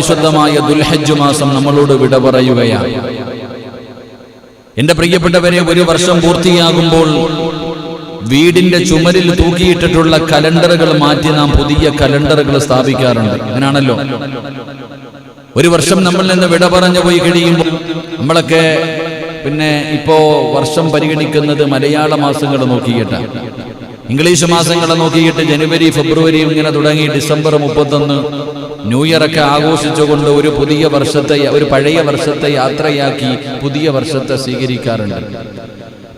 പരിശുദ്ധമായ ദുൽഹജ്ജ് മാസം നമ്മളോട് വിട പറയുകയാണ്. എന്റെ പ്രിയപ്പെട്ടവരെ, ഒരു വർഷം പൂർത്തിയാകുമ്പോൾ വീടിന്റെ ചുമരിൽ തൂക്കിയിട്ടിട്ടുള്ള കലണ്ടറുകൾ മാറ്റി നാം പുതിയ കലണ്ടറുകൾ സ്ഥാപിക്കാറുണ്ട്. അങ്ങനെയാണല്ലോ. ഒരു വർഷം നമ്മളിൽ നിന്ന് വിട പറഞ്ഞു പോയി കഴിയുമ്പോൾ നമ്മളൊക്കെ പിന്നെ ഇപ്പോ വർഷം പരിഗണിക്കുന്നത് മലയാള മാസങ്ങൾ നോക്കിയിട്ടാണ്. ഇംഗ്ലീഷ് മാസങ്ങളെ നോക്കിയിട്ട് ജനുവരി, ഫെബ്രുവരി ഇങ്ങനെ തുടങ്ങി ഡിസംബർ 31 ന്യൂ ഇയറൊക്കെ ആഘോഷിച്ചുകൊണ്ട് ഒരു പുതിയ വർഷത്തെ, ഒരു പഴയ വർഷത്തെ യാത്രയാക്കി പുതിയ വർഷത്തെ സ്വീകരിക്കാറുണ്ട്.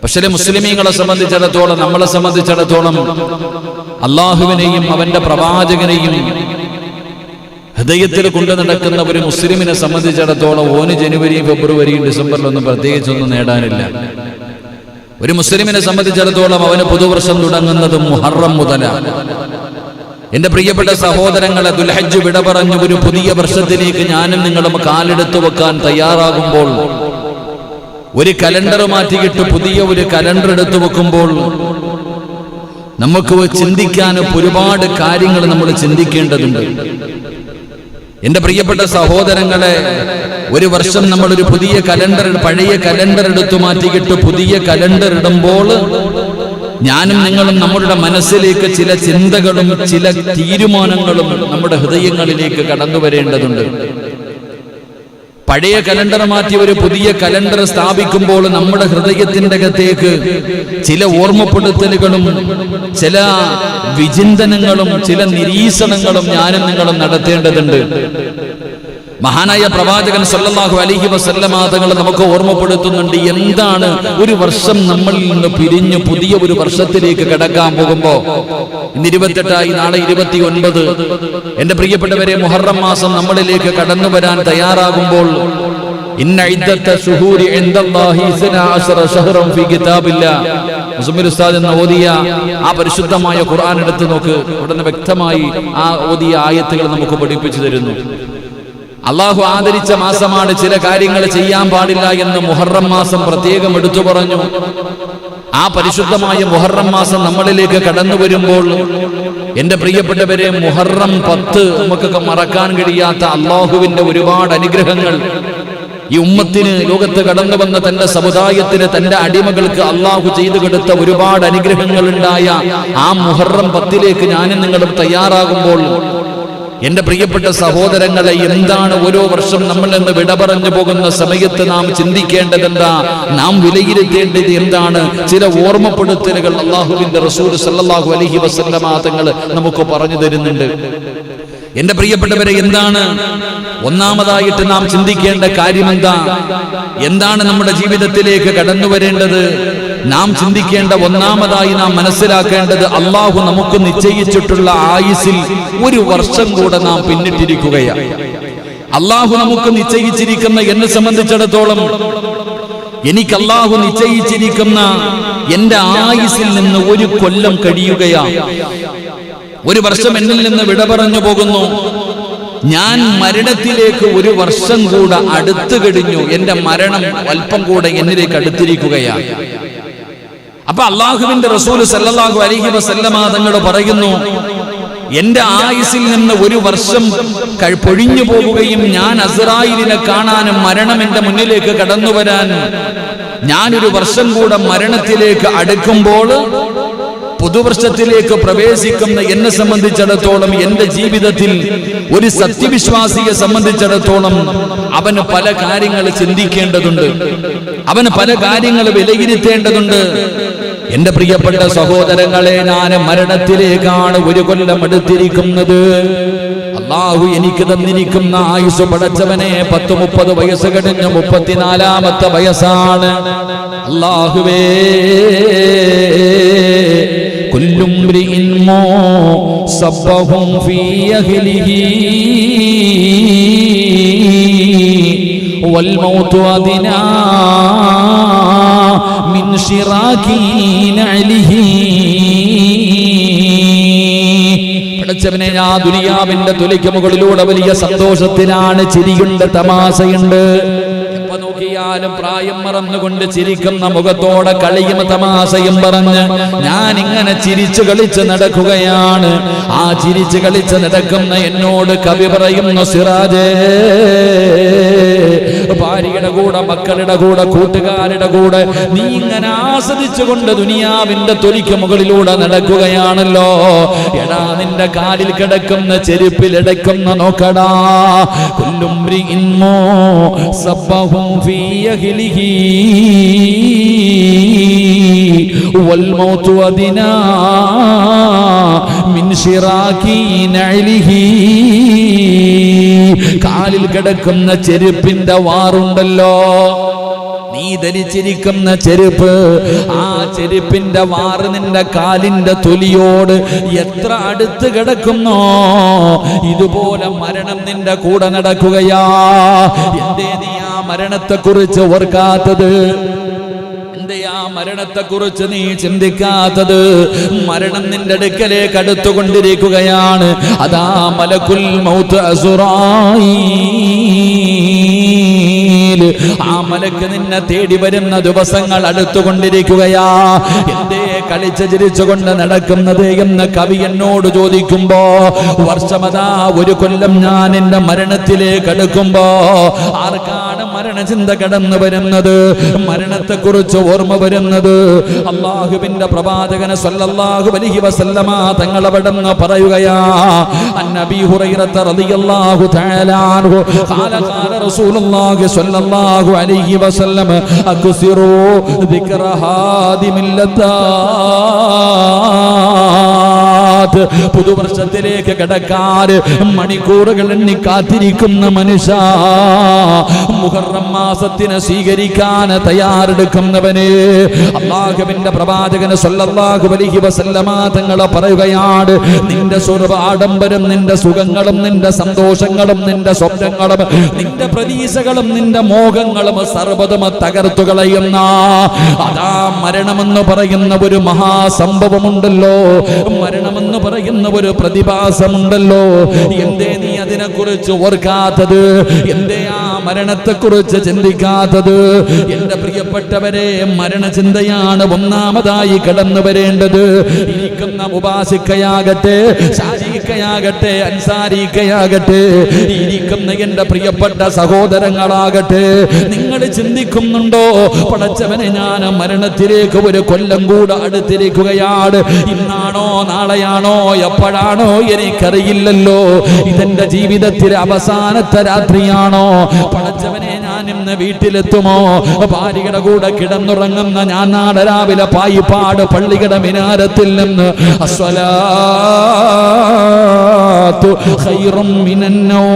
പക്ഷേ മുസ്ലിമീങ്ങളെ സംബന്ധിച്ചിടത്തോളം, നമ്മളെ സംബന്ധിച്ചിടത്തോളം അള്ളാഹുവിനെയും അവന്റെ പ്രവാചകനെയും ഹൃദയത്തിൽ കൊണ്ടു നടക്കുന്ന ഒരു മുസ്ലിമിനെ സംബന്ധിച്ചിടത്തോളം ഓന് ജനുവരി, ഫെബ്രുവരി, ഡിസംബറിലൊന്നും പ്രത്യേകിച്ചൊന്നും നേടാനില്ല. ഒരു മുസ്ലിമിനെ സംബന്ധിച്ചിടത്തോളം അവന് പുതുവർഷം തുടങ്ങുന്നത് മുഹറം മുതലാണ്. എന്റെ പ്രിയപ്പെട്ട സഹോദരങ്ങളെ, ദുൽഹജ്ജ് വിട പറഞ്ഞു ഒരു പുതിയ വർഷത്തിലേക്ക് ഞാനും നിങ്ങളും കാലെടുത്തു വെക്കാൻ തയ്യാറാകുമ്പോൾ, ഒരു കലണ്ടർ മാറ്റിയിട്ട് പുതിയ ഒരു കലണ്ടർ എടുത്തു വെക്കുമ്പോൾ നമുക്ക് ചിന്തിക്കാൻ ഒരുപാട് കാര്യങ്ങൾ നമ്മൾ ചിന്തിക്കേണ്ടതുണ്ട്. എന്റെ പ്രിയപ്പെട്ട സഹോദരങ്ങളെ, ഒരു വർഷം നമ്മൾ ഒരു പുതിയ കലണ്ടർ, പഴയ കലണ്ടർ എടുത്തു മാറ്റിയിട്ട് പുതിയ കലണ്ടർ ഇടുമ്പോൾ ഞാനും നിങ്ങളും നമ്മുടെ മനസ്സിലേക്ക് ചില ചിന്തകളും ചില തീരുമാനങ്ങളും നമ്മുടെ ഹൃദയങ്ങളിലേക്ക് കടന്നു വരേണ്ടതുണ്ട്. പഴയ കലണ്ടർ മാറ്റി ഒരു പുതിയ കലണ്ടർ സ്ഥാപിക്കുമ്പോൾ നമ്മുടെ ഹൃദയത്തിന്റെ അകത്തേക്ക് ചില ഓർമ്മപ്പെടുത്തലുകളും ചില വിചിന്തനങ്ങളും ചില നിരീക്ഷണങ്ങളും ഞാനും നിങ്ങളും നടത്തേണ്ടതുണ്ട്. മഹാനായ പ്രവാചകൻ സല്ലല്ലാഹു അലൈഹി വസല്ലമ തങ്ങൾ നമുക്ക് ഓർമ്മപ്പെടുത്തുന്നുണ്ട്, എന്താണ് ഒരു വർഷം നമ്മളിൽ നിന്ന് പിരിഞ്ഞു പുതിയ ഒരു വർഷത്തിലേക്ക് കടക്കാൻ പോകുമ്പോ, ഇന്ന് 28, നാളെ 29. എന്റെ പ്രിയപ്പെട്ടവരെ, മുഹറം മാസം നമ്മളിലേക്ക് കടന്നു വരാൻ തയ്യാറാകുമ്പോൾ ഇന്ന ഇദ്ദത്ത ശുഹൂരി ഇൻദല്ലാഹി 12 ശഹ്റൻ ഫീ കിതാബില്ലാഹ്, മുസമ്മിൽ ഉസ്താദ് എന്ന ഓതിയ ആ പരിശുദ്ധമായ ഖുർആൻ എടുത്തു നോക്ക്. ഉടനെ വ്യക്തമായി ആ ഓതിയ ആയത്തുകൾ നമുക്ക് പഠിപ്പിച്ചു തരുന്നു. അള്ളാഹു ആദരിച്ച മാസമാണ്, ചില കാര്യങ്ങൾ ചെയ്യാൻ പാടില്ല എന്ന് മുഹറം മാസം പ്രത്യേകം എടുത്തു പറഞ്ഞു. ആ പരിശുദ്ധമായ മുഹറം മാസം നമ്മളിലേക്ക് കടന്നു വരുമ്പോൾ എന്റെ പ്രിയപ്പെട്ടവരെ, മുഹറം 10 നമുക്കൊക്കെ മറക്കാൻ കഴിയാത്ത അള്ളാഹുവിന്റെ ഒരുപാട് അനുഗ്രഹങ്ങൾ ഈ ഉമ്മത്തിന്, ലോകത്ത് കടന്നു വന്ന തന്റെ സമുദായത്തിന്, തന്റെ അടിമകൾക്ക് അള്ളാഹു ചെയ്തു കൊടുത്ത ഒരുപാട് അനുഗ്രഹങ്ങൾ ഉണ്ടായ ആ മുഹറം 10ലേക്ക് ഞാനും നിങ്ങളും തയ്യാറാകുമ്പോൾ എന്റെ പ്രിയപ്പെട്ട സഹോദരങ്ങളെ, എന്താണ് ഓരോ വർഷം നമ്മൾ നിന്ന് വിട പറഞ്ഞു പോകുന്ന സമയത്ത് നാം ചിന്തിക്കേണ്ടതെന്താ, നാം വിലയിരുത്തേണ്ടത് എന്താണ്? ചില ഓർമ്മപ്പെടുത്തലുകൾ അള്ളാഹുവിന്റെ റസൂൽ സല്ലല്ലാഹു അലൈഹി വസല്ലമ തങ്ങൾ നമുക്ക് പറഞ്ഞു തരുന്നുണ്ട്. എന്റെ പ്രിയപ്പെട്ടവരെ, എന്താണ് ഒന്നാമതായിട്ട് നാം ചിന്തിക്കേണ്ട കാര്യം? എന്താണ് നമ്മുടെ ജീവിതത്തിലേക്ക് കടന്നു വരേണ്ടത്? നാം ചിന്തിക്കേണ്ട ഒന്നാമതായി നാം മനസ്സിലാക്കേണ്ടത്, അള്ളാഹു നമുക്ക് നിശ്ചയിച്ചിട്ടുള്ള ആയുസ്സിൽ ഒരു വർഷം കൂടെ നാം പിന്നിട്ടിരിക്കുകയാണ്. അള്ളാഹു നമുക്ക് നിശ്ചയിച്ചിരിക്കുന്ന, എന്നെ സംബന്ധിച്ചിടത്തോളം എനിക്ക് അള്ളാഹു നിശ്ചയിച്ചിരിക്കുന്ന എന്റെ ആയുസ്സിൽ നിന്ന് ഒരു കൊല്ലം കഴിയുകയാണ്. ഒരു വർഷം എന്നിൽ നിന്ന് വിട പറഞ്ഞു പോകുന്നു. ഞാൻ മരണത്തിലേക്ക് ഒരു വർഷം കൂടെ അടുത്തു കഴിഞ്ഞു. എന്റെ മരണം അല്പം കൂടെ എന്നിലേക്ക് അടുത്തിരിക്കുകയാണ്. അപ്പൊ അള്ളാഹുവിന്റെ റസൂൽ സല്ലല്ലാഹു അലൈഹി വസല്ലമ തങ്ങൾ പറയുന്നു, എന്റെ ആയുസ്സിൽ നിന്ന് ഒരു വർഷം പൊഴിഞ്ഞു പോകുകയും ഞാൻ അസ്റായിലിനെ കാണാനും മരണം എന്റെ മുന്നിലേക്ക് കടന്നു വരാൻ ഞാനൊരു വർഷം കൂടെ മരണത്തിലേക്ക് അടുക്കുമ്പോൾ പുതുവർഷത്തിലേക്ക് പ്രവേശിക്കുന്ന എന്നെ സംബന്ധിച്ചിടത്തോളം, എന്റെ ജീവിതത്തിൽ ഒരു സത്യവിശ്വാസിയെ സംബന്ധിച്ചിടത്തോളം അവന് പല കാര്യങ്ങൾ ചിന്തിക്കേണ്ടതുണ്ട്, അവന് പല കാര്യങ്ങൾ വിലയിരുത്തേണ്ടതുണ്ട്. എന്റെ പ്രിയപ്പെട്ട സഹോദരങ്ങളെ, ഞാൻ മരണത്തിലേക്കാണ് ഒരു കൊല്ലം അടുത്തിരിക്കുന്നത്. അള്ളാഹു എനിക്ക് തന്നിരിക്കുന്ന ആയുസ് പടച്ചവനെ 10-30 വയസ്സ് കഴിഞ്ഞ് 34ാമത്തെ വയസ്സാണ്. അള്ളാഹുവേ, കുല്ലും മ്രിഇൻ മുസബ്ബഹും ഫീ അഹ്ലിഹി വൽ മൗതു അദ്നാ മിൻ ശിറാകി നഅലിഹി. പടച്ചവനെ, ആ ദുനിയാവിന്റെ തുലിക്ക് മുകളിലൂടെ വലിയ സന്തോഷത്തിലാണ്, ചിരിയുണ്ട്, തമാശയുണ്ട്. എപ്പോ നോക്കിയാലും പ്രായം മറന്നുകൊണ്ട് ചിരിക്കുന്ന മുഖത്തോടെ കളിയും തമാശയും പറഞ്ഞ് ഞാൻ ഇങ്ങനെ ചിരിച്ചു കളിച്ച് നടക്കുകയാണ്. ആ ചിരിച്ചു കളിച്ച് നടക്കുന്ന എന്നോട് കവി പറയുന്നു, സിറാജേ, ഭാര്യയുടെ കൂടെ, മക്കളുടെ കൂടെ, കൂട്ടുകാരുടെ കൂടെ നീ ഇങ്ങനെ ആസ്വദിച്ചുകൊണ്ട് ദുനിയാവിന്റെ തൊലിക്ക് മുകളിലൂടെ നടക്കുകയാണല്ലോ. എടാ, നിന്റെ കാലിൽ കിടക്കുന്ന ചെരുപ്പിലിടയ്ക്കുന്ന നോക്കടാ. കാലിൽ കിടക്കുന്ന ചെരുപ്പിന്റെ വാറുണ്ടല്ലോ, നീ ധരിച്ചിരിക്കുന്ന ചെരുപ്പ്, ആ ചെരുപ്പിന്റെ വാറ് നിന്റെ കാലിന്റെ തൊലിയോട് എത്ര അടുത്ത് കിടക്കുന്നോ ഇതുപോലെ മരണം നിന്റെ കൂടെ നടക്കുകയാ. എന്തേ നീ ആ മരണത്തെ കുറിച്ച് ഓർക്കാത്തത്? ആ മരണത്തെക്കുറിച്ച് നീ ചിന്തിക്കാത്തത്? മരണം നിന്റെ അടുക്കലേക്ക് അടുത്തുകൊണ്ടിരിക്കുകയാണ്. അതാ മലക്കുൽ മൗത്ത് അസ്റായീൽ, ആ മലക്ക് നിന്നെ തേടി വരുന്ന ദിവസങ്ങൾ അടുത്തുകൊണ്ടിരിക്കുകയാ. എന്തേ കളിച്ച് ചിരിച്ചുകൊണ്ട് നടക്കുന്നത് എന്ന് കവി എന്നോട് ചോദിക്കുമ്പോ, വർഷമതാ 1 കൊല്ലം ഞാൻ എന്റെ മരണത്തിലേക്ക് അടുക്കുമ്പോ ആർക്കാണ് മരണചിന്ത കടന്നു വരുന്നത്? മരണത്തെക്കുറിച്ച് ഓർമ്മ വരുന്നത് അല്ലാഹുവിന്റെ പ്രവാചകൻ സല്ലല്ലാഹു അലൈഹി വസല്ലമ തങ്ങൾ അവിടുന്ന് പറയുകയാ, അന്നബി ഹുറൈറ റളിയല്ലാഹു തആല അൻഹു ഖാല ഖാല റസൂലുള്ളാഹി സല്ലല്ലാഹു അലൈഹി വസല്ലം അക്സിറൂ ദിക്റ ഹാദിമിൽ ലദ്ദാത്ത്. പുതുവർഷത്തിലേക്ക് കടക്കാൻ മണിക്കൂറുകൾ എണ്ണി കാത്തിരിക്കുന്ന മനുഷ്യ, മുഹറം മാസത്തിനെ സ്വീകരിക്കാൻ തയ്യാറെടുക്കുന്നവന് അല്ലാഹുവിന്റെ പ്രവാചകൻ സല്ലല്ലാഹു അലൈഹി വസല്ലമ തങ്ങൾ പറയുകയാണ്, നിന്റെ ആഡംബരം, നിന്റെ സുഖങ്ങളും, നിന്റെ സന്തോഷങ്ങളും, നിന്റെ സ്വപ്നങ്ങളും, നിന്റെ പ്രതീക്ഷകളും, നിന്റെ മോഹങ്ങളും സർവ്വതും തകർത്തു കളയുന്ന അതാ മരണമെന്ന് പറയുന്ന ഒരു മഹാസംഭവമുണ്ടല്ലോ, മരണമെന്ന് പറയുന്ന ഒരു പ്രതിഭാസമുണ്ടല്ലോ. എന്തേ നീ അതിനെക്കുറിച്ച് ഓർക്കാത്തത്? എന്തേ ആ മരണത്തെക്കുറിച്ച് ചിന്തിക്കാത്തത്? എന്റെ പ്രിയപ്പെട്ടവരെ, മരണചിന്തയാണ് ഒന്നാമതായി കടന്നു വരേണ്ടത്. ഇരിക്കുന്ന മുബാസിക്കയാകട്ടെ, ഷാജിക്കയാകട്ടെ, അൻസാരിക്കയാകട്ടെ, ഇരിക്കുന്ന എന്റെ പ്രിയപ്പെട്ട സഹോദരങ്ങളാകട്ടെ, നിങ്ങൾ ചിന്തിക്കുന്നുണ്ടോ, പടച്ചവനെ ഞാൻ മരണത്തിലേക്ക് 1 കൊല്ലം കൂടെ അടുത്തിരിക്കുകയാണ്. ഇന്നാണോ നാളെയാണോ എപ്പോഴാണോ എനിക്കറിയില്ലല്ലോ. ഇതെന്റെ ജീവിതത്തിലെ അവസാനത്തെ രാത്രിയാണോ? പടച്ചവനെ, ഞാൻ ഇന്ന് വീട്ടിലെത്തുമോ? ഭാര്യയുടെ കൂടെ കിടന്നുറങ്ങുന്ന ഞാൻ നാളെ രാവിലെ പായിപ്പാട് പള്ളിയുടെ മിനാരത്തിൽ നിന്ന് അസ്സലാത്തു ഖൈറും മിനന്നൗം,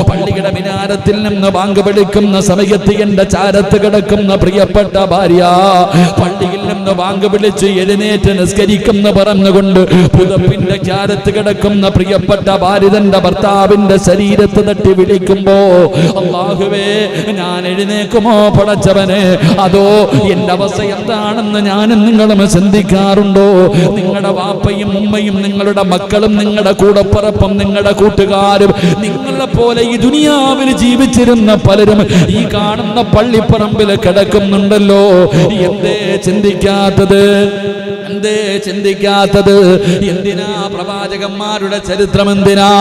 പള്ളിയുടെ മിനാരത്തിൽ നിന്ന് ബാങ്ക് വിളിക്കുന്ന സമയത്ത് എന്റെ ചാരത്ത് കിടക്കുന്ന പ്രിയപ്പെട്ട ഭാര്യ, പള്ളിയിൽ നിന്ന് ബാങ്ക് വിളിച്ച് എഴുന്നേറ്റ് നിസ്കരിക്കുന്ന പറഞ്ഞുകൊണ്ട് പുതപ്പിന്റെ ചാരത്ത് കിടക്കുന്ന പ്രിയപ്പെട്ട ഭാര്യ തന്റെ ഭർത്താവിന്റെ ശരീരത്ത് തട്ടി വിളിക്കുമ്പോ, അല്ലാഹുവേ, ഞാൻ എഴുന്നേക്കുമോ പടച്ചവനെ? അതോ എന്റെ അവസ്ഥ എന്താണെന്ന് ഞാനും നിങ്ങളും ചിന്തിക്കാറുണ്ടോ? നിങ്ങളുടെ വാപ്പയും ഉമ്മയും, നിങ്ങളുടെ മക്കളും, നിങ്ങളുടെ കൂടപ്പിറപ്പും, നിങ്ങളുടെ കൂട്ടുകാരും, നിങ്ങളെ പോലെ ഈ ദുനിയാവിൽ ജീവിച്ചിരുന്ന പലരും ഈ കാണുന്ന പള്ളിപ്പറമ്പിൽ കിടക്കുന്നുണ്ടല്ലോ. എന്തേ ചിന്തിക്കാത്തത്? എന്തേ ചിന്തിക്കാത്തത്? എന്തിനാ പ്രവാചകന്മാരുടെ ചരിത്രം? എന്തിനാ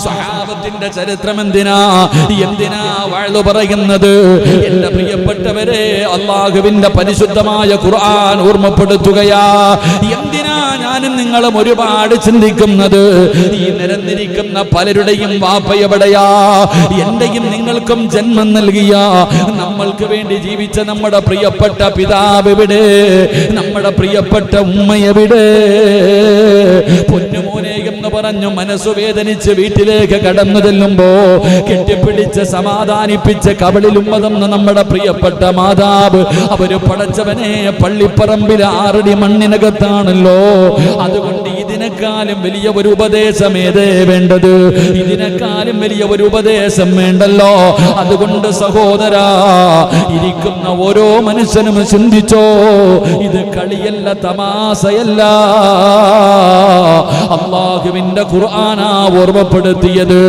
സ്വഹാബത്തിന്റെ ചരിത്രം? എന്തിനാ വഅ്ള് പറയുന്നത്? എന്റെ പ്രിയപ്പെട്ടവരെ, അല്ലാഹുവിന്റെ പരിശുദ്ധമായ ഖുർആൻ ഓർമ്മപ്പെടുത്തുകയാ. എന്തിനാ ഞാനും നിങ്ങളും ഒരുപാട് ചിന്തിക്കുന്നത്? ഈ നിരന്നിരിക്കുന്ന പലരുടെയും വാപ്പ എവിടെയാ? എന്റെയും നിങ്ങൾക്കും ജന്മം നൽകിയ, നമ്മൾക്ക് വേണ്ടി ജീവിച്ച നമ്മുടെ പ്രിയപ്പെട്ട പിതാവ് എവിടെ? നമ്മുടെ പ്രിയപ്പെട്ട ഉമ്മ എവിടെ? പൊന്നുമോനെ എന്ന് പറഞ്ഞു മനസ്സു വേദനിച്ച് വീട്ടിലേക്ക് കടന്നു ചെല്ലുമ്പോ കെട്ടിപ്പിടിച്ച് സമാധാനിപ്പിച്ച് കബളിലുമ്മതെന്ന് നമ്മുടെ പ്രിയപ്പെട്ട മാതാവ്, അവര് പടച്ചവനെ പള്ളിപ്പറമ്പിൽ 6 അടി മണ്ണിനകത്താണല്ലോ അതുകൊണ്ട് ഇതിനേക്കാളും വലിയ ഒരു ഉപദേശം ഏതേ വേണ്ടത്? ഇതിനേക്കാളും വലിയ ഒരു ഉപദേശം വേണ്ടല്ലോ. അതുകൊണ്ട് സഹോദരാ, ഇരിക്കുന്ന ഓരോ മനുഷ്യനും ചിന്തിച്ചോ, ഇത് കളിയല്ല, തമാശയല്ല. അല്ലാഹുവിന്റെ ഖുർആനാ ഓർമ്മപ്പെടുത്തിയത്.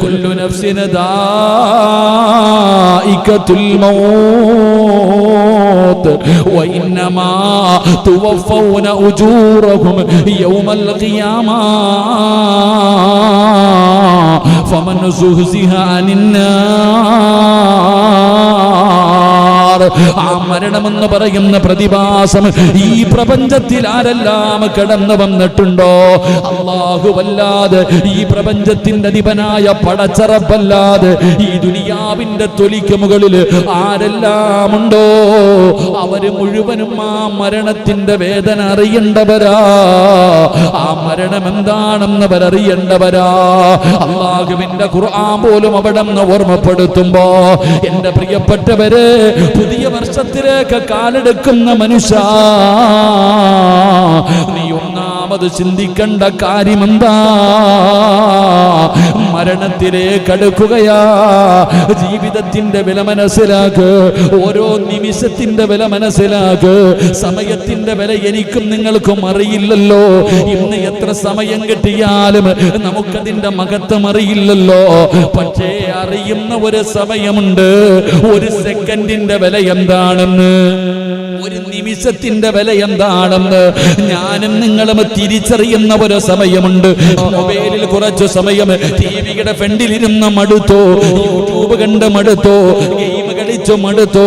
കുല്ലു നഫ്സിൻ ദാഇഖത്തുൽ മൗത്ത് വഇന്നമാ തുവഫൗന ഉജൂറഹും യൗമൽ ഖിയാമ ഫമൻ സുഹ്സിഹ അനിന്നാർ. ആ മരണമെന്ന് പറയുന്ന പ്രതിഭാസം ഈ പ്രപഞ്ചത്തിൽ ആരെല്ലാം കടന്നു വന്നിട്ടുണ്ടോ, അല്ലാഹുവല്ലാതെ, ഈ പ്രപഞ്ചത്തിന്റെ അധിപനായ പടച്ചറപ്പല്ലാതെ, ഈ ദുനിയാവിന്റെ തൊലിക്ക് മുകളിൽ ആരെല്ലാം ഉണ്ടോ, അവര് മുഴുവനും ആ മരണത്തിന്റെ വേദന അറിയേണ്ടവരാ. ആ മരണം എന്താണെന്ന് അവരറിയേണ്ടവരാ. അല്ലാഹുവിന്റെ ഖുർആൻ പോലും അവിടെ നിന്ന് ഓർമ്മപ്പെടുത്തുമ്പോ, എന്റെ പ്രിയപ്പെട്ടവരെ, പുതിയ വർഷത്തിലേക്ക് കാലെടുക്കുന്ന മനുഷ്യ, നീ ഒന്നാമത് ചിന്തിക്കേണ്ട കാര്യമെന്താ? മരണത്തിലേക്ക് അടുക്കുകയാ. ജീവിതത്തിന്റെ വില മനസ്സിലാക്ക്, ഓരോ നിമിഷത്തിന്റെ വില മനസ്സിലാക്ക്. സമയത്തിന്റെ വില എനിക്കും നിങ്ങൾക്കും അറിയില്ലല്ലോ. ഇന്ന് എത്ര സമയം കിട്ടിയാലും നമുക്കതിന്റെ മഹത്വം അറിയില്ലല്ലോ. പക്ഷേ അറിയുന്ന ഒരു സമയമുണ്ട്, ഒരു സെക്കൻഡിന്റെ വില എന്താണെന്ന്, ഒരു നിമിഷത്തിന്റെ വില എന്താണെന്ന് ഞാനും നിങ്ങളും തിരിച്ചറിയുന്ന ഒരു സമയമുണ്ട്. മൊബൈലിൽ കുറച്ചു സമയം ടിവിയുടെ ഫ്രണ്ടിലിരുന്ന് മടുത്തോ, യൂട്യൂബ് കണ്ട് മടുത്തോ, ഗെയിം കളിച്ചു മടുത്തോ,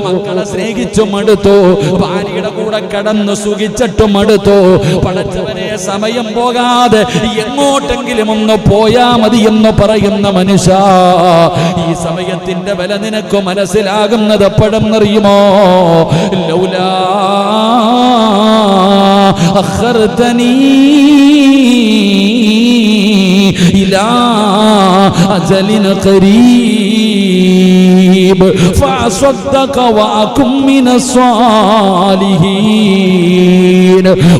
മക്കളെ സ്നേഹിച്ചു മടുത്തോ, ഭാര്യയുടെ കൂടെ കടന്ന് സുഖിച്ചിട്ട് മടുത്തോ. പടച്ചവനെ, സമയം പോകാതെ എങ്ങോട്ടെങ്കിലും ഒന്ന് പോയാ മതി എന്ന് പറയുന്ന മനുഷ്യ, ഈ സമയത്തിന്റെ വില നിനക്ക് മനസ്സിലാകുന്നത് എപ്പോഴെന്നറിയുമോ? ലൗലാ അഖർതനീ ഇലാ അജലിൻ ഖരീബ് ഫഅസ്വദ്ദഖ വഅകും മിനസ്സാലിഹീൻ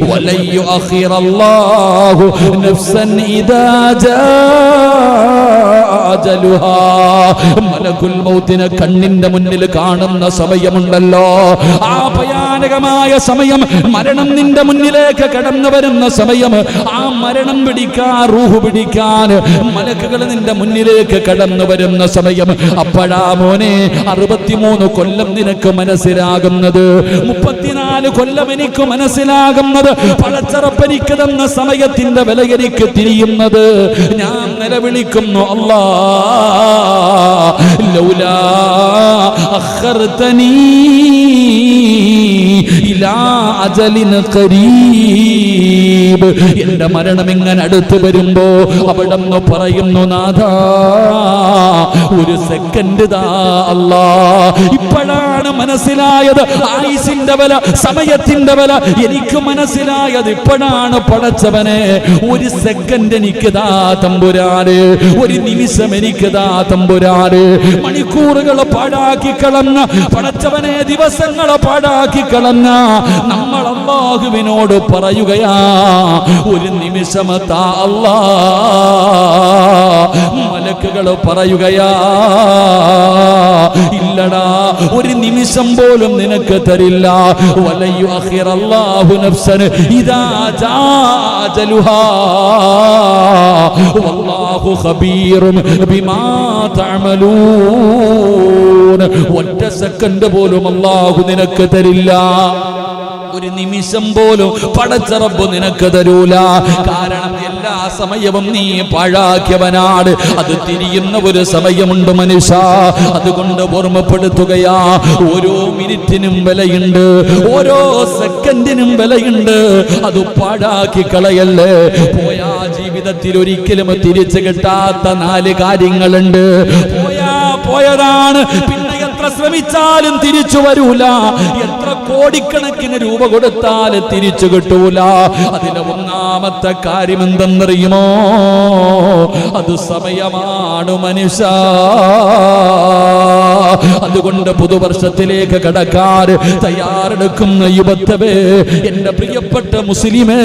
വലൻ യുഅഖിറല്ലാഹു നഫ്സൻ ഇദാ ജാഅ അജലുഹാ. മലക്കുൽ മൗത്തിനെ കണ്ണിന്റെ മുന്നിൽ കാണുന്ന സമയമുണ്ടല്ലോ, ആ ഭയാനകമായ സമയം, മരണം നിന്റെ മുന്നിലേക്ക് കടന്നു വരുന്ന സമയം, ആ മരണം പിടിക്കാൻ, റൂഹ് പിടിക്കാൻ മലക്കുകൾ നിന്റെ മുന്നിലേക്ക് കടന്നു വരുന്ന സമയം. അപ്പോഴാ മോനെ 63 കൊല്ലം നിനക്ക് മനസ്സിലാകുന്നത്, 34 കൊല്ലം എനിക്ക് മനസ്സിലാകുന്നത്, പടച്ചറപ്പനിക്ക് തന്ന സമയത്തിന്റെ വില എനിക്ക് തിരിയുന്നത്. ഞാൻ നിലവിളിക്കുന്നു, അല്ലാ ലൗലാ അഖർതനീ ഇലാ അജലിൻ ഖരീബ്. എന്റെ മരണം ഇങ്ങനെ അടുത്ത് വരുമ്പോ അവിടെ നിന്ന് പറയുന്നു, നാഥാ ഒരു സെക്കൻഡ് താ അല്ലാ. ഇപ്പോഴാണ് മനസ്സിലായത് ആയുസിന്റെ വില, സമയത്തിന്റെ വില എനിക്ക് മനസ്സിലായത് ഇപ്പോഴാണ്. പടച്ചവനെ, ഒരു സെക്കൻഡ് എനിക്ക് താ തമ്പുരാന്, ഒരു നിമിഷം എനിക്ക് താ തമ്പുരാന്. മണിക്കൂറുകൾ പാഴാക്കി കളഞ്ഞ പടച്ചവനെ, ദിവസങ്ങൾ പാഴാക്കി കളഞ്ഞ നമ്മൾ അല്ലാഹുവിനോട് പറയുകയാ, ഒരു നിമിഷം താ അല്ലാ. മലക്കുകൾ പറയുകയാ, ഇല്ലടാ, ഒരു നിമിഷം പോലും നിനക്ക് തരില്ല. വലൻ യുഅഖിറല്ലാഹു നഫ്സൻ ഇദാ ജാഅ അജലുഹാ വല്ലാഹു ഖബീറുൻ ബിമാ തഅമലൂൻ. ഒറ്റ സെക്കൻഡ് പോലും അല്ലാഹു നിനക്ക് തരില്ല, ഒരു നിമിഷം പോലും പടച്ചറബ് നിനക്ക് തരൂല. കാരണം എല്ലാ സമയവും നീ പാഴാക്കിയവനാണ്. അത് തിരിയുന്ന ഒരു സമയമുണ്ട് മനുഷ്യ. അതുകൊണ്ട് ഓർമ്മപ്പെടുത്തുകയാ, ഓരോ മിനിറ്റിനും വിലയുണ്ട്, ഓരോ സെക്കൻഡിനും വിലയുണ്ട്. അത് പാഴാക്കി കളയല്ലേ. പോയാ ജീവിതത്തിൽ ഒരിക്കലും തിരിച്ചു കിട്ടാത്ത 4 കാര്യങ്ങളുണ്ട്. പോയതാണ്, പിന്നെ എത്ര ശ്രമിച്ചാലും തിരിച്ചു വരൂല. എത്ര കോടിക്കണക്കിന് രൂപ കൊടുത്താൽ തിരിച്ചു കിട്ടൂല. അതിലെ ഒന്നാമത്തെ കാര്യം എന്തെന്നറിയുമോ? അത് സമയമാണ് മനുഷ്യ. അതുകൊണ്ട് പുതുവർഷത്തിലേക്ക് കടക്കാൻ തയ്യാറെടുക്കുന്ന യുവത്വേ, എന്റെ പ്രിയപ്പെട്ട മുസ്ലിമേ,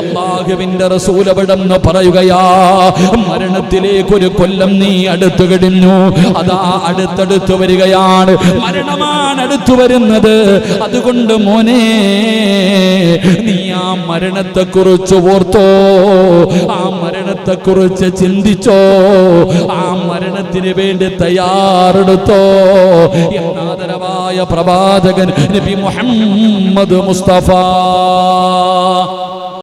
അല്ലാഹുവിന്റെ റസൂൽ അവിടെന്ന് പറയുകയാ, മരണത്തിലേക്ക് ഒരു കൊല്ലം നീ അടുത്തു കഴിഞ്ഞു. അതാ അടുത്തടുത്ത് വരികയാണ്, മരണമാണ് അടുത്തു വരുന്നത്. അതുകൊണ്ട് മോനെ, നീ ആ മരണത്തെക്കുറിച്ച് ഓർത്തോ, ആ മരണത്തെക്കുറിച്ച് ചിന്തിച്ചോ, ആ മരണത്തിന് വേണ്ടി തയ്യാറെടുത്തോ. എന്നാദരവായ പ്രവാചകൻ നബി മുഹമ്മദ് മുസ്തഫ